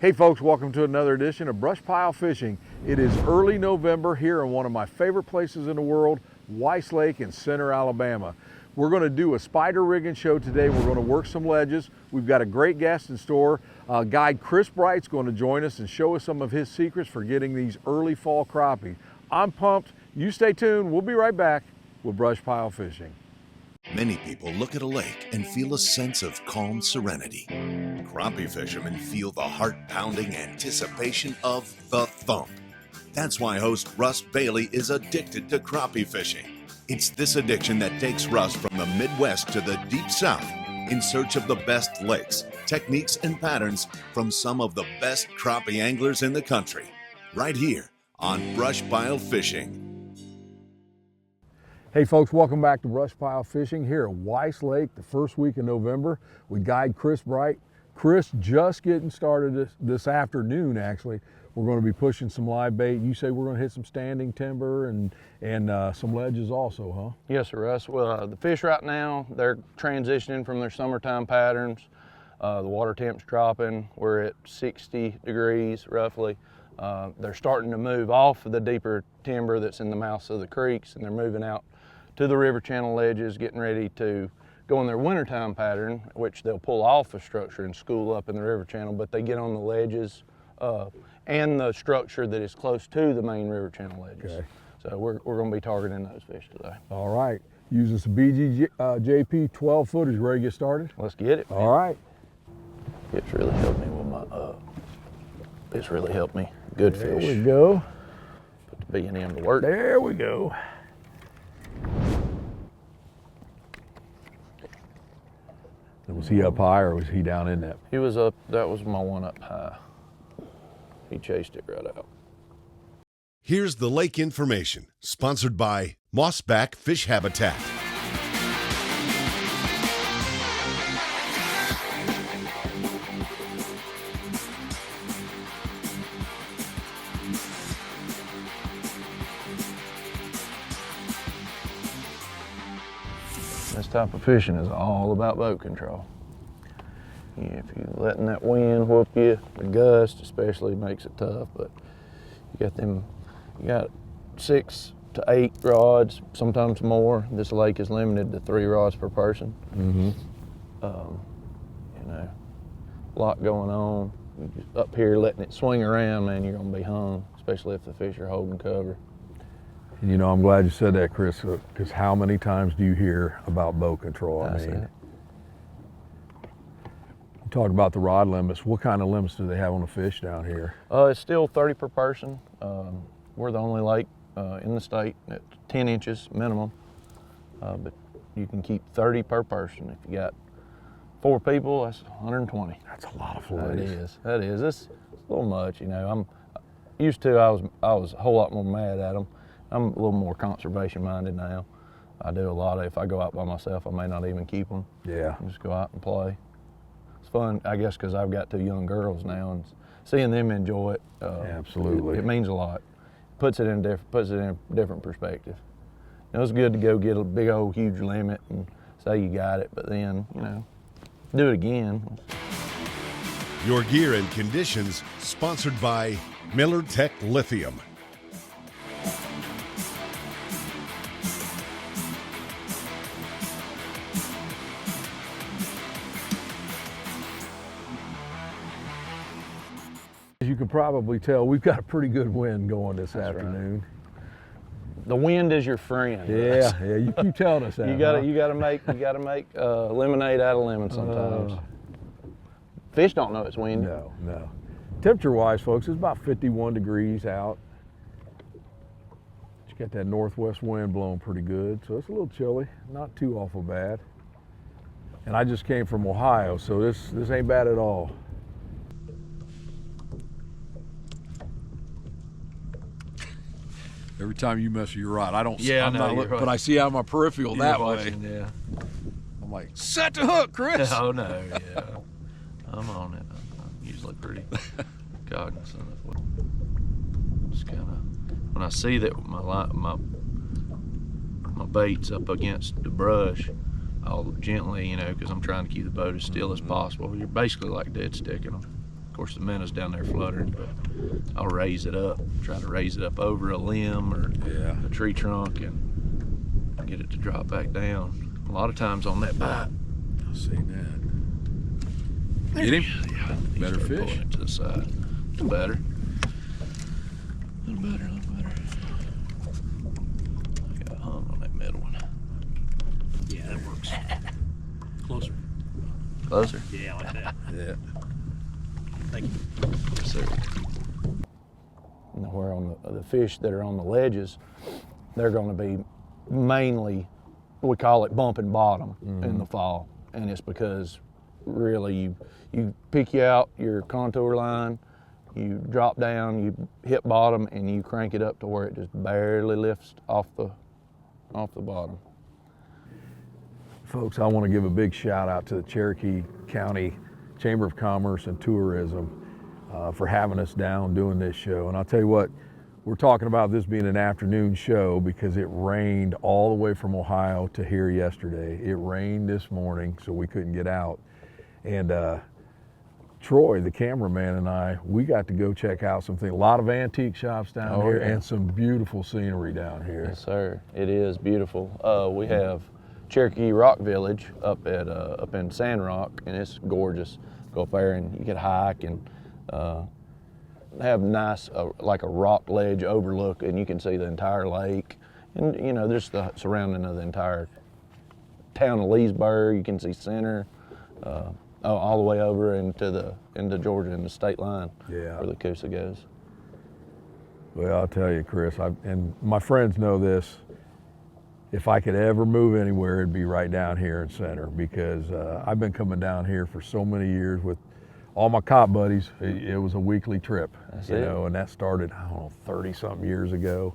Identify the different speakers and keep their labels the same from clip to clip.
Speaker 1: Hey folks, welcome to another edition of BrushPile Fishing. It is early November here in one of my favorite places in the world, Weiss Lake in Center, Alabama. We're going to do a spider rigging show today. We're going to work some ledges. We've got a great guest in store. Guide Chris Bright's going to join us and show us some of his secrets for getting these early fall crappie. I'm pumped. You stay tuned. We'll be right back with BrushPile Fishing.
Speaker 2: Many people look at a lake and feel a sense of calm serenity. Crappie fishermen feel the heart-pounding anticipation of the thump. That's why host Russ Bailey is addicted to crappie fishing. It's this addiction that takes Russ from the Midwest to the Deep South in search of the best lakes, techniques, and patterns from some of the best crappie anglers in the country. Right here on BrushPile Fishing.
Speaker 1: Hey folks, welcome back to BrushPile Fishing here at Weiss Lake, the first week of November. We guide Chris Bright. Chris just getting started this afternoon, actually. We're going to be pushing some live bait. You say we're going to hit some standing timber and some ledges also, huh?
Speaker 3: Yes, sir, Russ. Well, the fish right now, they're transitioning from their summertime patterns. The water temp's dropping. We're at 60 degrees roughly. They're starting to move off of the deeper timber that's in the mouths of the creeks, and they're moving out to the river channel ledges, getting ready to go in their wintertime pattern, which they'll pull off a structure and school up in the river channel, but they get on the ledges and the structure that is close to the main river channel ledges. Okay. So we're going to be targeting those fish today.
Speaker 1: All right. Using some BGJP 12 footers. Ready to get started?
Speaker 3: Let's get it, man.
Speaker 1: All right.
Speaker 3: It's really helped me with my, it's really helped me. Good fish.
Speaker 1: There we go.
Speaker 3: Put the B&M to work.
Speaker 1: There we go. Was he up high or was he down in that?
Speaker 3: He was up, that was my one up high. He chased it right out.
Speaker 2: Here's the lake information, sponsored by Mossback Fish Habitat.
Speaker 3: This type of fishing is all about boat control. If you're letting that wind whoop you, the gust especially makes it tough, but you got 6 to 8 rods, sometimes more. This lake is limited to 3 rods per person.
Speaker 1: Mm-hmm.
Speaker 3: You know, a lot going on. You just up here letting it swing around, man, you're gonna be hung, especially if the fish are holding cover.
Speaker 1: And you know, I'm glad you said that, Chris, because how many times do you hear about boat control? I mean, you talk about the rod limits. What kind of limits do they have on the fish down here?
Speaker 3: It's still 30 per person. We're the only lake in the state at 10 inches minimum, but you can keep 30 per person. If you got 4 people, that's 120.
Speaker 1: That's a lot of fillets.
Speaker 3: That is. It's a little much, you know. I was a whole lot more mad at them. I'm a little more conservation minded now. I do a lot of, if I go out by myself, I may not even keep them.
Speaker 1: Yeah.
Speaker 3: Just go out and play. It's fun, I guess, because I've got 2 young girls now, and seeing them enjoy it.
Speaker 1: Absolutely.
Speaker 3: It means a lot. Puts it in a different perspective. You know, it's good to go get a big old huge limit and say you got it, but then, you know, do it again.
Speaker 2: Your gear and conditions, sponsored by Millertech Lithium.
Speaker 1: As you can probably tell, we've got a pretty good wind going this
Speaker 3: That's
Speaker 1: afternoon.
Speaker 3: Right. The wind is your friend.
Speaker 1: Yeah, you keep telling us that.
Speaker 3: You gotta make lemonade out of lemon sometimes. Fish don't know it's windy.
Speaker 1: No. Temperature-wise, folks, it's about 51 degrees out. You got that northwest wind blowing pretty good, so it's a little chilly, not too awful bad. And I just came from Ohio, so this ain't bad at all. Every time you mess with your rod, I don't.
Speaker 4: Yeah,
Speaker 1: I'm not looking, but I see out of my peripheral that way.
Speaker 4: Yeah.
Speaker 1: I'm like, set the hook, Chris.
Speaker 4: Oh no, yeah. I'm on it. I'm usually pretty cognizant of what. Just kind of when I see that my bait's up against the brush, I'll gently, you know, because I'm trying to keep the boat as still as possible. You're basically like dead sticking them. course, the minnows down there fluttering, but I'll raise it up, try to raise it up over a limb or a tree trunk and get it to drop back down. A lot of times on that bite.
Speaker 1: I'll see that. Get him?
Speaker 4: Yeah,
Speaker 1: Better fish?
Speaker 4: Pulling it to the side. A little better. A little better, a little better. I got a hung on that middle one.
Speaker 5: Yeah, that works. Closer.
Speaker 4: Closer?
Speaker 5: Yeah, like that.
Speaker 1: Yeah.
Speaker 5: Thank you.
Speaker 4: Yes, sir.
Speaker 3: Where on the fish that are on the ledges, they're going to be mainly, we call it bumping bottom in the fall, and it's because really you pick you out your contour line, you drop down, you hit bottom, and you crank it up to where it just barely lifts off the bottom.
Speaker 1: Folks, I want to give a big shout out to the Cherokee County Chamber of Commerce and Tourism for having us down doing this show. And I'll tell you what, we're talking about this being an afternoon show because it rained all the way from Ohio to here yesterday. It rained this morning, so we couldn't get out. And Troy, the cameraman, and I, we got to go check out something. A lot of antique shops down here and some beautiful scenery down here.
Speaker 3: Yes, sir. It is beautiful. We have Cherokee Rock Village up in Sand Rock, and it's gorgeous. Go up there and you can hike and have nice like a rock ledge overlook, and you can see the entire lake, and you know just the surrounding of the entire town of Leesburg. You can see center. All the way over into Georgia and the state line, where the Coosa goes.
Speaker 1: Well, I'll tell you, Chris, and my friends know this. If I could ever move anywhere, it'd be right down here in Center, because I've been coming down here for so many years with all my cop buddies. It was a weekly trip, you know, and that started, I don't know, 30-something years ago.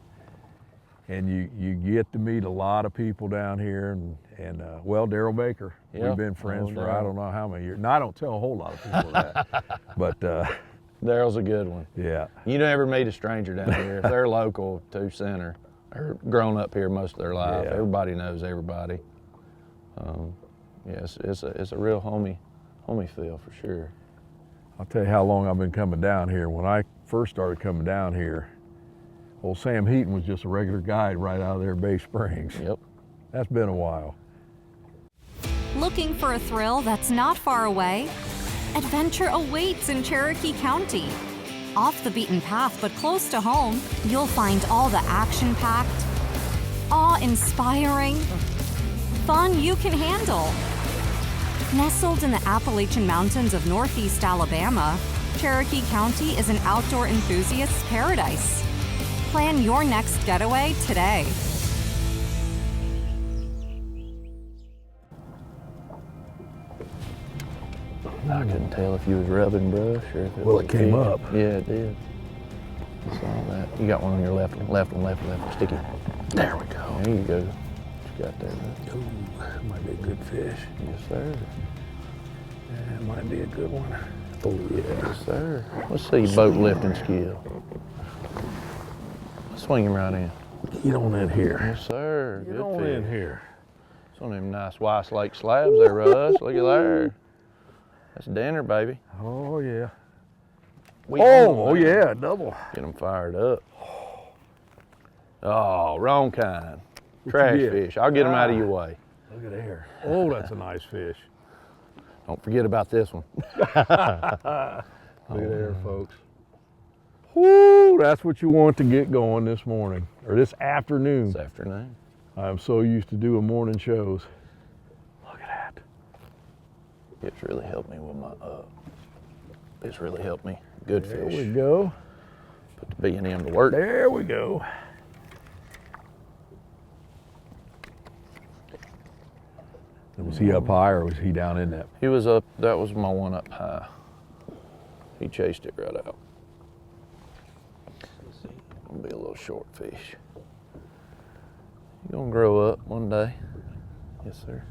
Speaker 1: And you get to meet a lot of people down here, and well, Daryl Baker, we've been friends for I don't know how many years. Now, I don't tell a whole lot of people that, but
Speaker 3: Daryl's a good one.
Speaker 1: Yeah.
Speaker 3: You never meet a stranger down here. If they're local to Center, or grown up here most of their life, everybody knows everybody. Yes, it's a real homey feel for sure.
Speaker 1: I'll tell you how long I've been coming down here. When I first started coming down here, old Sam Heaton was just a regular guide right out of there, Bay Springs.
Speaker 3: Yep.
Speaker 1: That's been a while.
Speaker 6: Looking for a thrill that's not far away? Adventure awaits in Cherokee County. Off the beaten path but close to home, you'll find all the action-packed, awe-inspiring fun you can handle. Nestled in the Appalachian Mountains of Northeast Alabama, Cherokee County is an outdoor enthusiast's paradise. Plan your next getaway today.
Speaker 3: I couldn't tell if you was rubbing brush or if it
Speaker 1: Well,
Speaker 3: was
Speaker 1: it came
Speaker 3: fish.
Speaker 1: up.
Speaker 3: Yeah, it did. I saw that. You got one on your left one, sticky. There we go. There you go. What you got there, bud?
Speaker 1: Ooh, that might be a good fish.
Speaker 3: Yes, sir.
Speaker 1: That might be a good one. Oh, yeah.
Speaker 3: Yes, sir. Let's see your boat lifting skill. Swing him right in.
Speaker 1: Get on in here.
Speaker 3: Yes, sir.
Speaker 1: Get
Speaker 3: Good
Speaker 1: on
Speaker 3: fish.
Speaker 1: in here.
Speaker 3: It's one of them nice Weiss Lake slabs there, Russ. Look at there. That's dinner, baby.
Speaker 1: Oh, yeah.
Speaker 3: We on,
Speaker 1: Oh,
Speaker 3: man.
Speaker 1: yeah, double.
Speaker 3: Get them fired up. Oh, wrong kind. Trash
Speaker 1: get?
Speaker 3: fish. I'll get them out of your way.
Speaker 1: Look at there. Oh, that's a nice fish.
Speaker 3: Don't forget about this one.
Speaker 1: Look at there, folks. Whoo, that's what you want to get going this morning, or this afternoon.
Speaker 3: This afternoon.
Speaker 1: I'm so used to doing morning shows. Look at that.
Speaker 3: It's really helped me with my, it's really helped me. Good
Speaker 1: There
Speaker 3: fish.
Speaker 1: we go.
Speaker 3: Put the B&M to work.
Speaker 1: There we go. Was he up high or was he down in that?
Speaker 3: He was up, that was my one up high. He chased it right out. Gonna be a little short fish. You're gonna grow up one day. Yes, sir.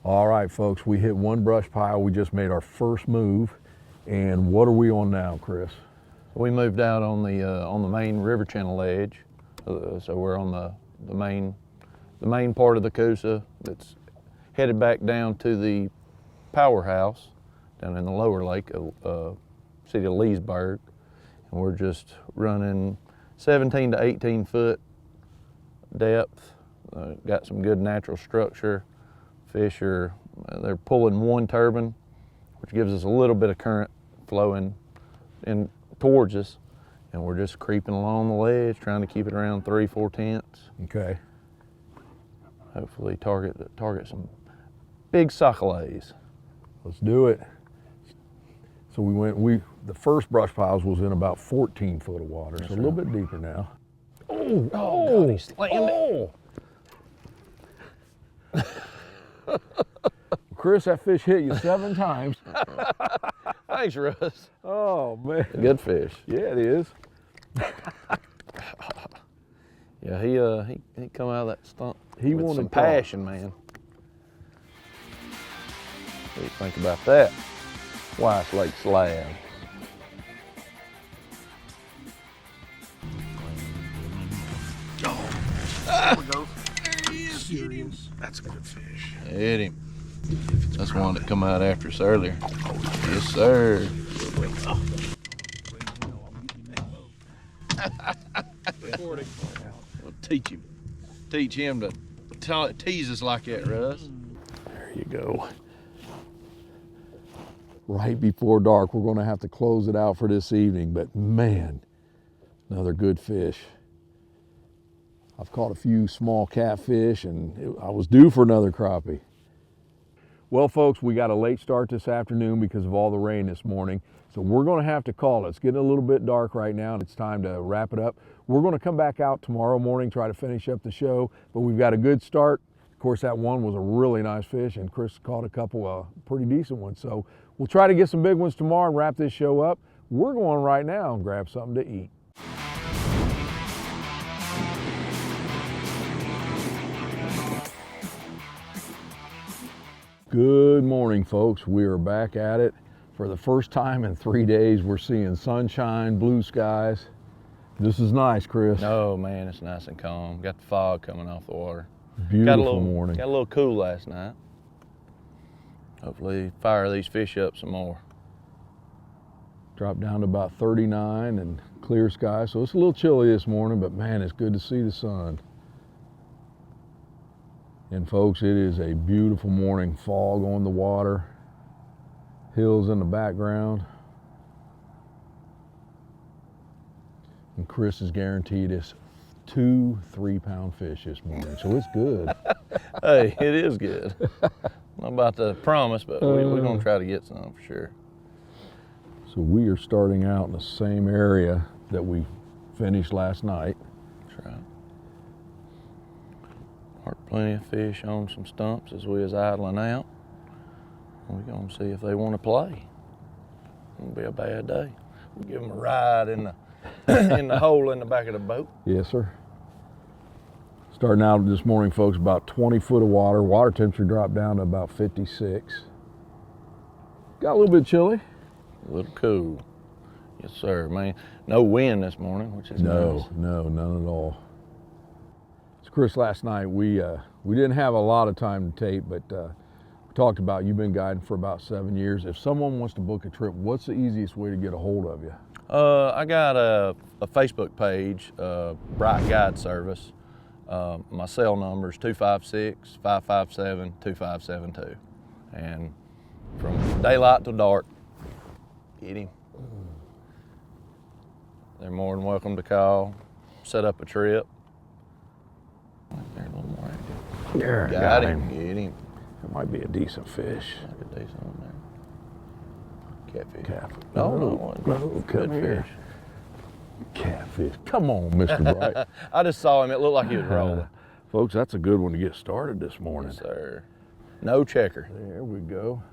Speaker 1: All right, folks, we hit one brush pile. We just made our first move. And what are we on now, Chris?
Speaker 3: We moved out on the main river channel edge. So we're on the main part of the Coosa that's headed back down to the powerhouse down in the lower lake, city of Leesburg. And we're just running 17 to 18 foot depth. Got some good natural structure. Fish are, they're pulling one turbine, which gives us a little bit of current flowing in towards us. And we're just creeping along the ledge, trying to keep it around 3/4 tenths.
Speaker 1: Okay.
Speaker 3: Hopefully target some big sockolays.
Speaker 1: Let's do it. So the first brush piles was in about 14 foot of water, so a little bit deeper now.
Speaker 3: Oh, God, he slammed it.
Speaker 1: Chris, that fish hit you 7 times.
Speaker 3: Thanks, Russ.
Speaker 1: Oh, man.
Speaker 3: Good fish.
Speaker 1: Yeah, it is.
Speaker 3: Yeah, he come out of that stump.
Speaker 1: He
Speaker 3: with
Speaker 1: wanted
Speaker 3: some
Speaker 1: talk.
Speaker 3: passion, man. What do you think about that? Weiss Lake slab.
Speaker 4: There we go. There he is. Serious. That's a good fish.
Speaker 3: Hit him. That's one that come out after us earlier. Yes, sir. We'll teach him to tease us like that, Russ.
Speaker 1: There you go. Right before dark, we're going to have to close it out for this evening, but man, another good fish. I've caught a few small catfish and I was due for another crappie. Well, folks, we got a late start this afternoon because of all the rain this morning. So we're going to have to call it. It's getting a little bit dark right now and it's time to wrap it up. We're going to come back out tomorrow morning, try to finish up the show, but we've got a good start. Of course, that one was a really nice fish and Chris caught a couple of pretty decent ones. So we'll try to get some big ones tomorrow and wrap this show up. We're going right now and grab something to eat. Good morning, folks. We are back at it. For the first time in 3 days, we're seeing sunshine, blue skies. This is nice, Chris.
Speaker 3: Oh man, it's nice and calm. Got the fog coming off the water.
Speaker 1: Beautiful morning.
Speaker 3: Got a little cool last night. Hopefully fire these fish up some more.
Speaker 1: Dropped down to about 39 and clear sky, so it's a little chilly this morning, but man, it's good to see the sun. And folks, it is a beautiful morning. Fog on the water, hills in the background. And Chris has guaranteed us 2 3-pound fish this morning, so it's good.
Speaker 3: Hey, it is good. Not about to promise, but we're gonna try to get some for sure.
Speaker 1: So we are starting out in the same area that we finished last night.
Speaker 3: That's right. Marked plenty of fish on some stumps as we was idling out. We're gonna see if they want to play. It'll be a bad day. We'll give them a ride in the in the hole in the back of the boat.
Speaker 1: Yes, sir. Starting out this morning, folks, about 20 foot of water. Water temperature dropped down to about 56. Got a little bit chilly.
Speaker 3: A little cool. Yes, sir, man. No wind this morning, which is nice.
Speaker 1: No, none at all. So, Chris, last night we didn't have a lot of time to tape, but we talked about you've been guiding for about 7 years. If someone wants to book a trip, what's the easiest way to get a hold of you?
Speaker 3: I got a Facebook page, Bright Guide Service. My cell number is 256-557-2572. And from daylight till dark, get him. They're more than welcome to call, set up a trip. They're a little more active.
Speaker 1: Yeah,
Speaker 3: Got him. Get him.
Speaker 1: That might be a decent fish.
Speaker 3: Like a decent one there. Catfish.
Speaker 1: Catfish.
Speaker 3: No,
Speaker 1: No,
Speaker 3: good
Speaker 1: come here.
Speaker 3: fish.
Speaker 1: Catfish. Come on, Mr. Bright.
Speaker 3: I just saw him. It looked like he was rolling.
Speaker 1: Folks, that's a good one to get started this morning.
Speaker 3: Yes, sir. No checker.
Speaker 1: There we go.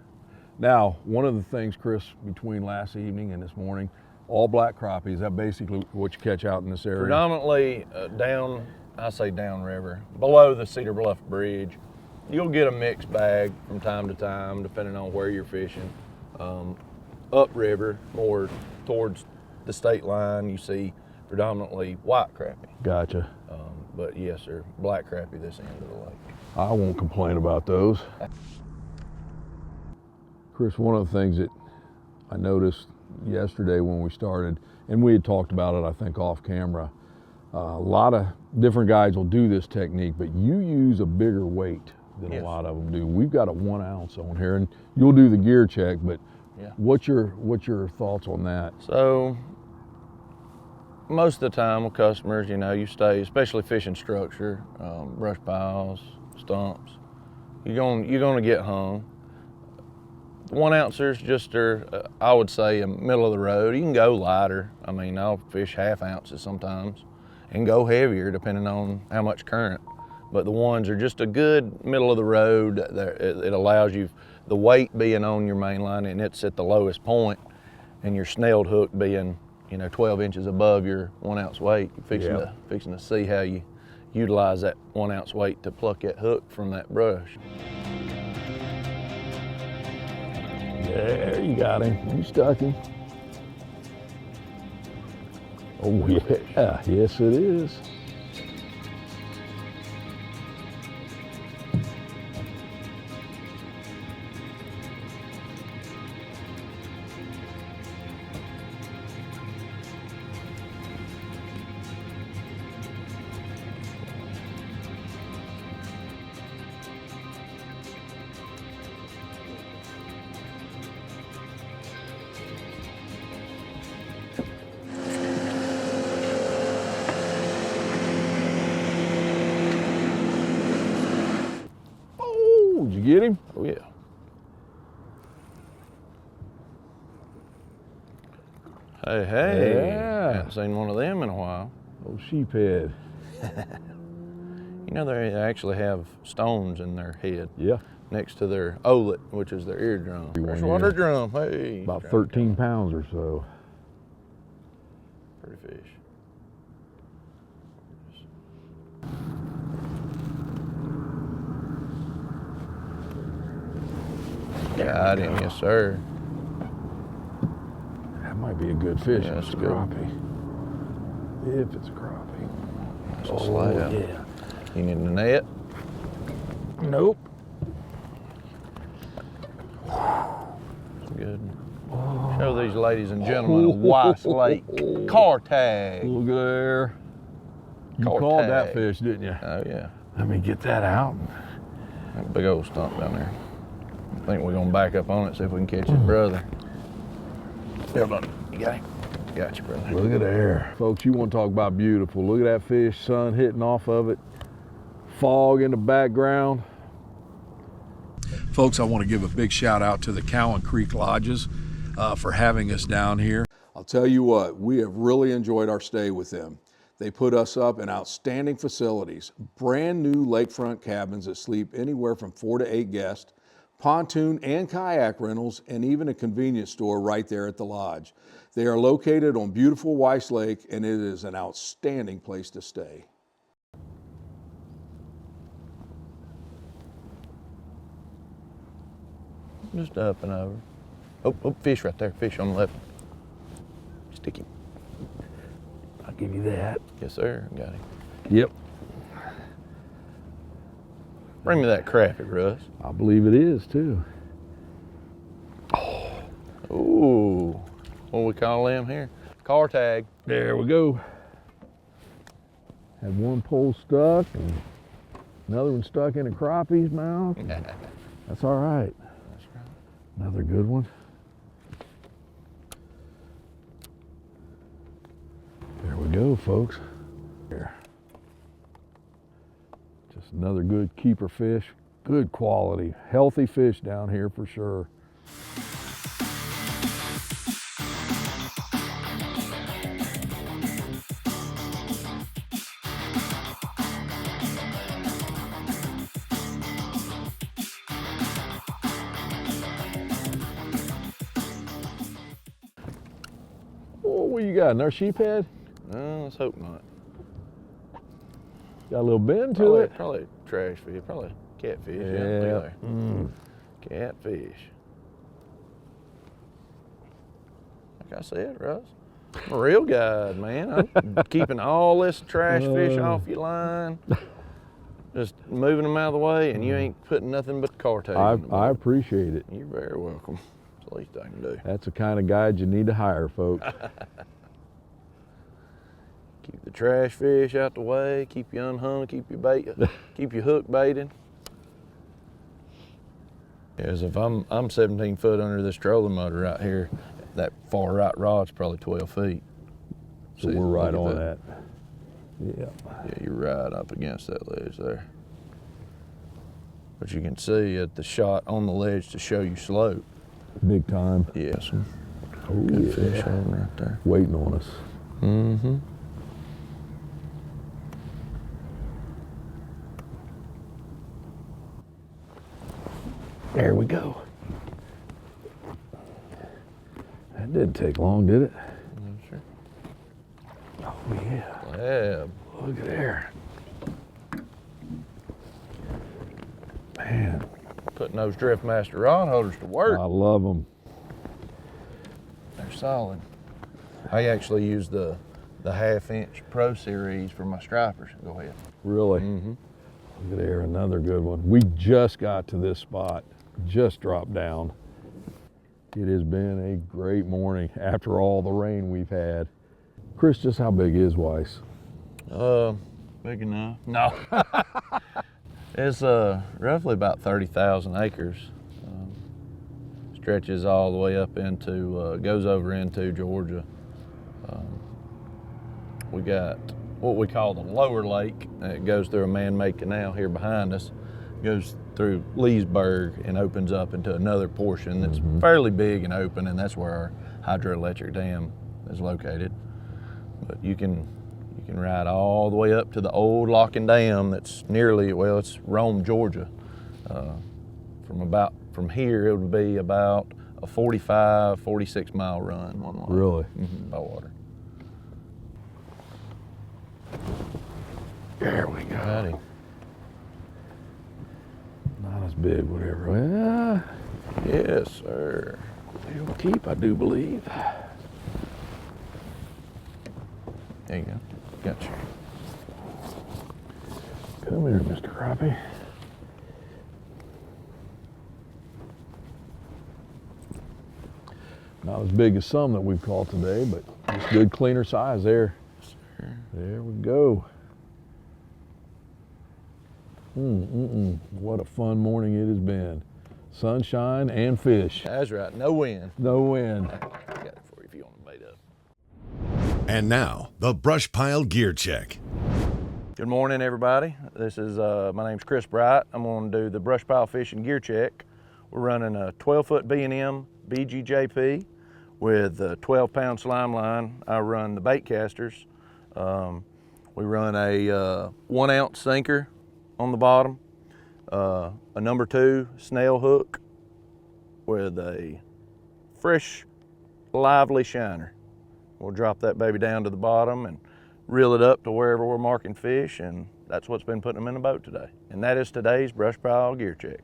Speaker 1: Now, one of the things, Chris, between last evening and this morning, all black crappie, is that basically what you catch out in this area?
Speaker 3: Predominantly downriver, below the Cedar Bluff Bridge. You'll get a mixed bag from time to time, depending on where you're fishing. Upriver, more towards the state line, you see predominantly white crappie.
Speaker 1: Gotcha.
Speaker 3: But yes, sir, black crappie this end of the lake.
Speaker 1: I won't complain about those. Chris, one of the things that I noticed yesterday when we started, and we had talked about it, I think, off camera. A lot of different guys will do this technique, but you use a bigger weight than a lot of them do. We've got a 1 ounce on here, and you'll do the gear check, but what's your thoughts on that?
Speaker 3: So most of the time with customers, you know, you stay, especially fishing structure, brush piles, stumps, you're gonna get hung. 1 ouncers just are, I would say, a middle of the road. You can go lighter. I mean, I'll fish 1/2 ounces sometimes and go heavier depending on how much current. But the ones are just a good middle of the road. It allows you, the weight being on your main line and it's at the lowest point, and your snelled hook being, you know, 12 inches above your 1 ounce weight. You're fixing to see how you utilize that 1 ounce weight to pluck that hook from that brush.
Speaker 1: There, you got him. You stuck him. Oh yeah, yes it is. Did you get him?
Speaker 3: Oh yeah. Hey,
Speaker 1: Yeah.
Speaker 3: haven't seen one of them in a while.
Speaker 1: Oh, sheephead.
Speaker 3: You know, they actually have stones in their head.
Speaker 1: Yeah.
Speaker 3: Next to their olet, which is their eardrum. Freshwater drum, hey.
Speaker 1: About 13 pounds or so.
Speaker 3: Pretty fish. Got him, yes sir.
Speaker 1: That might be a good fish.
Speaker 3: Yeah,
Speaker 1: if
Speaker 3: that's
Speaker 1: it's a
Speaker 3: good.
Speaker 1: crappie. If it's a crappie.
Speaker 3: That's a slab.
Speaker 1: Yeah.
Speaker 3: You need the net?
Speaker 1: Nope.
Speaker 3: Good. Show these ladies and gentlemen a Weiss Lake car tag.
Speaker 1: Look at there. You
Speaker 3: Car
Speaker 1: called
Speaker 3: tag.
Speaker 1: that fish, didn't you?
Speaker 3: Oh yeah.
Speaker 1: Let me get that out.
Speaker 3: That big old stump down there. I think we're gonna back up on it, see if we can catch his brother. There, buddy. You got him? Got you, brother.
Speaker 1: Look at there. Folks, you want to talk about beautiful. Look at that fish, sun hitting off of it. Fog in the background. Folks, I want to give a big shout out to the Cowan Creek Lodges for having us down here. I'll tell you what, we have really enjoyed our stay with them. They put us up in outstanding facilities, brand new lakefront cabins that sleep anywhere from 4 to 8 guests, pontoon and kayak rentals, and even a convenience store right there at the lodge. They are located on beautiful Weiss Lake, and it is an outstanding place to stay.
Speaker 3: Just up and over. Oh, fish right there. Fish on the left. Sticky.
Speaker 1: I'll give you that.
Speaker 3: Yes, sir. Got him.
Speaker 1: Yep.
Speaker 3: Bring me that crappie, Russ.
Speaker 1: I believe it is too.
Speaker 3: Ooh. What we call them here? Car tag.
Speaker 1: There we go. Had one pole stuck and another one stuck in a crappie's mouth. That's all right.
Speaker 3: That's right.
Speaker 1: Another good one. There we go, folks. Here. Just another good keeper fish. Good quality, healthy fish down here for sure. Oh, what you got? Another sheephead?
Speaker 3: No, let's hope not.
Speaker 1: Got a little bend to it.
Speaker 3: Probably trash fish. Probably catfish.
Speaker 1: Yeah.
Speaker 3: Look at there. Catfish. Like I said, Russ, I'm a real guide, man. I'm keeping all this trash fish off your line. Just moving them out of the way, and you ain't putting nothing but the car tag.
Speaker 1: I appreciate it.
Speaker 3: You're very welcome. the least I can do.
Speaker 1: That's the kind of guide you need to hire, folks.
Speaker 3: Keep the trash fish out the way, keep you unhung, keep your bait, keep your hook baited. Because if I'm 17 foot under this trolling motor right here, that far right rod's probably 12 feet.
Speaker 1: So
Speaker 3: See,
Speaker 1: we're right
Speaker 3: look
Speaker 1: on
Speaker 3: at
Speaker 1: that. Yeah.
Speaker 3: Yeah, you're right up against that ledge there. But you can see at the shot on the ledge to show you slope.
Speaker 1: Big time.
Speaker 3: Yes.
Speaker 1: Oh,
Speaker 3: Good fish
Speaker 1: yeah.
Speaker 3: on right there.
Speaker 1: Waiting on us.
Speaker 3: Mm-hmm.
Speaker 1: There we go. That didn't take long, did it?
Speaker 3: Sure.
Speaker 1: Oh, yeah.
Speaker 3: Yeah.
Speaker 1: Look at there. Man,
Speaker 3: Putting those Driftmaster rod holders to work.
Speaker 1: I love them.
Speaker 3: They're solid. I actually use the 1/2 inch Pro Series for my stripers. Go ahead.
Speaker 1: Really?
Speaker 3: Mm-hmm.
Speaker 1: Look at there, another good one. We just got to this spot, just dropped down. It has been a great morning after all the rain we've had. Chris, just how big is Weiss?
Speaker 3: Big enough. No. It's roughly about 30,000 acres. Stretches all the way up into, goes over into Georgia. We got what we call the lower lake. It goes through a man-made canal here behind us, goes through Leesburg and opens up into another portion that's fairly big and open, and that's where our hydroelectric dam is located. But you can ride all the way up to the old locking dam that's nearly, well, it's Rome, Georgia. From here, it would be about a 45, 46 mile run one way.
Speaker 1: Really?
Speaker 3: By water.
Speaker 1: There we go.
Speaker 3: Howdy.
Speaker 1: Not as big, whatever. Yeah,
Speaker 3: Yes, sir.
Speaker 1: they'll keep, I do believe.
Speaker 3: There you go. Gotcha.
Speaker 1: Come here, Mr. Crappie. Not as big as some that we've caught today, but just good, cleaner size there. There we go. What a fun morning it has been. Sunshine and fish.
Speaker 3: That's right. No wind.
Speaker 1: No wind.
Speaker 3: Got it for you if you want to bait up.
Speaker 2: And now, the BrushPile Gear Check.
Speaker 3: Good morning, everybody. This is my name's Chris Bright. I'm going to do the BrushPile Fishing Gear Check. We're running a 12-foot B&M BGJP with a 12-pound slime line. I run the bait casters. We run a 1 ounce sinker on the bottom, a number 2 snail hook with a fresh, lively shiner. We'll drop that baby down to the bottom and reel it up to wherever we're marking fish, and that's what's been putting them in the boat today. And that is today's BrushPile Gear Check.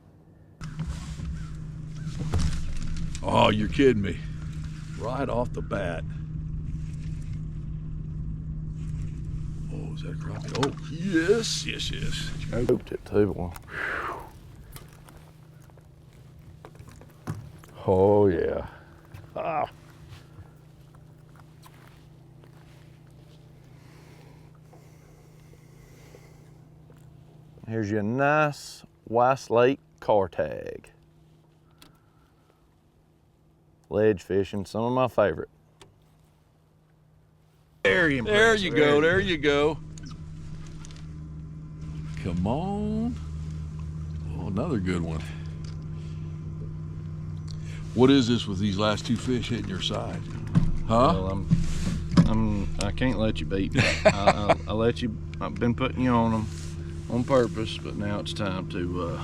Speaker 7: Oh, you're kidding me. Right off the bat. Oh, is that a crappie? Oh, yes, yes, yes.
Speaker 3: Hooked it too, boy.
Speaker 1: Oh, yeah. Ah.
Speaker 3: Here's your nice Weiss Lake car tag. Ledge fishing, some of my favorite.
Speaker 7: There you go, there you go. Come on. Oh, another good one. What is this with these last 2 fish hitting your side? Huh?
Speaker 4: Well, I can't let you beat me. I let you. I've been putting you on them on purpose, but now it's time to.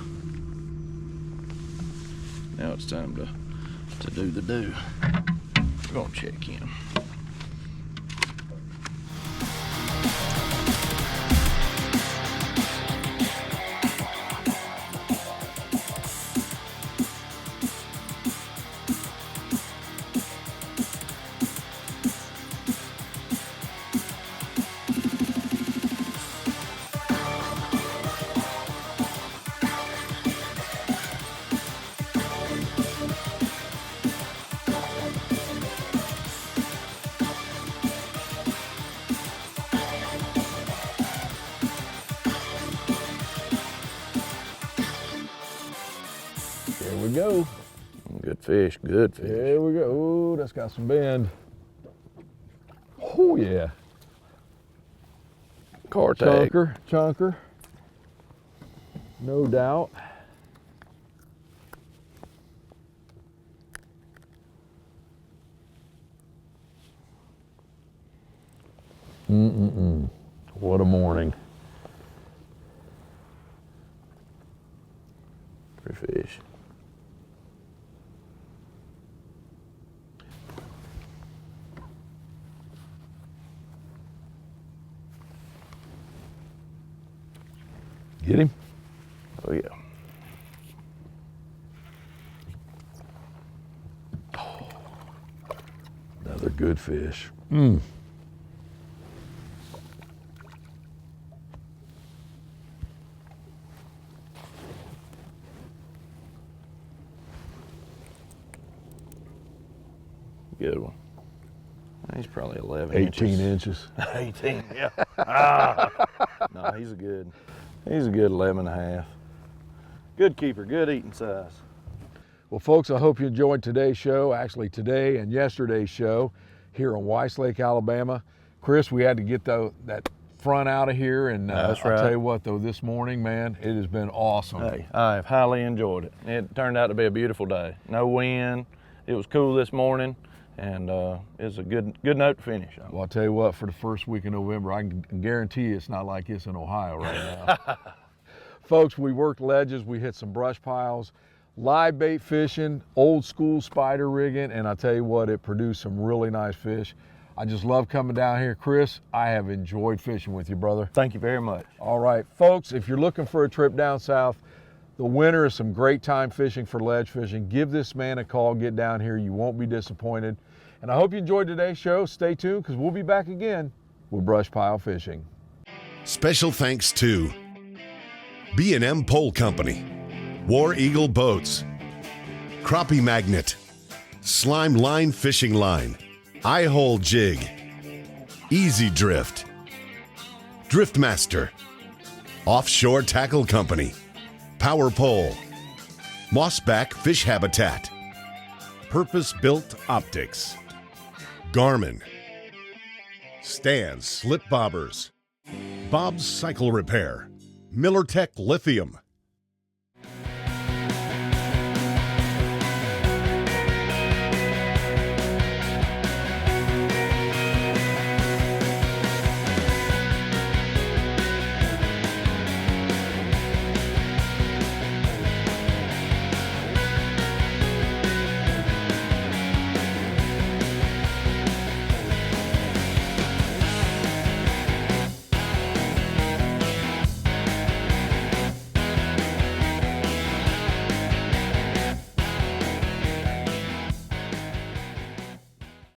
Speaker 4: Now it's time to do the do. We're gonna check in.
Speaker 1: we go.
Speaker 3: Good fish, good fish.
Speaker 1: There we go. Ooh, that's got some bend. Oh yeah.
Speaker 3: Car tag.
Speaker 1: Chunker. No doubt. What a morning.
Speaker 3: Pretty fish.
Speaker 1: Get him?
Speaker 3: Oh yeah.
Speaker 1: Another good fish.
Speaker 3: Good one. He's probably 11
Speaker 1: 18 inches.
Speaker 3: 18, yeah. No, he's a good 11 and a half. Good keeper, good eating size.
Speaker 1: Well, folks, I hope you enjoyed today's show, actually today and yesterday's show here in Weiss Lake, Alabama. Chris, we had to get that front out of here, and
Speaker 3: That's
Speaker 1: I'll
Speaker 3: right.
Speaker 1: tell you what, though, this morning, man, it has been awesome.
Speaker 3: Hey, I've highly enjoyed it. It turned out to be a beautiful day. No wind. It was cool this morning, and it's a good note to finish on.
Speaker 1: Well, I'll tell you what, for the first week of November, I can guarantee you it's not like this in Ohio right now. Folks, we worked ledges, we hit some brush piles, live bait fishing, old school spider rigging, and I tell you what, it produced some really nice fish. I just love coming down here. Chris, I have enjoyed fishing with you, brother.
Speaker 3: Thank you very much.
Speaker 1: All right, folks, if you're looking for a trip down south, the winter is some great time fishing for ledge fishing. Give this man a call, get down here. You won't be disappointed. And I hope you enjoyed today's show. Stay tuned, because we'll be back again with BrushPile Fishing.
Speaker 2: Special thanks to B&M Pole Company, War Eagle Boats, Crappie Magnet, Slime Line Fishing Line, Eye-Hole Jig, Easy Drift, Driftmaster, Offshore Tackle Company, Power Pole, Mossback Fish Habitat, Purpose-Built Optics, Garmin, Stan's Slip Bobbers, Bob's Cycle Repair, Millertech Lithium,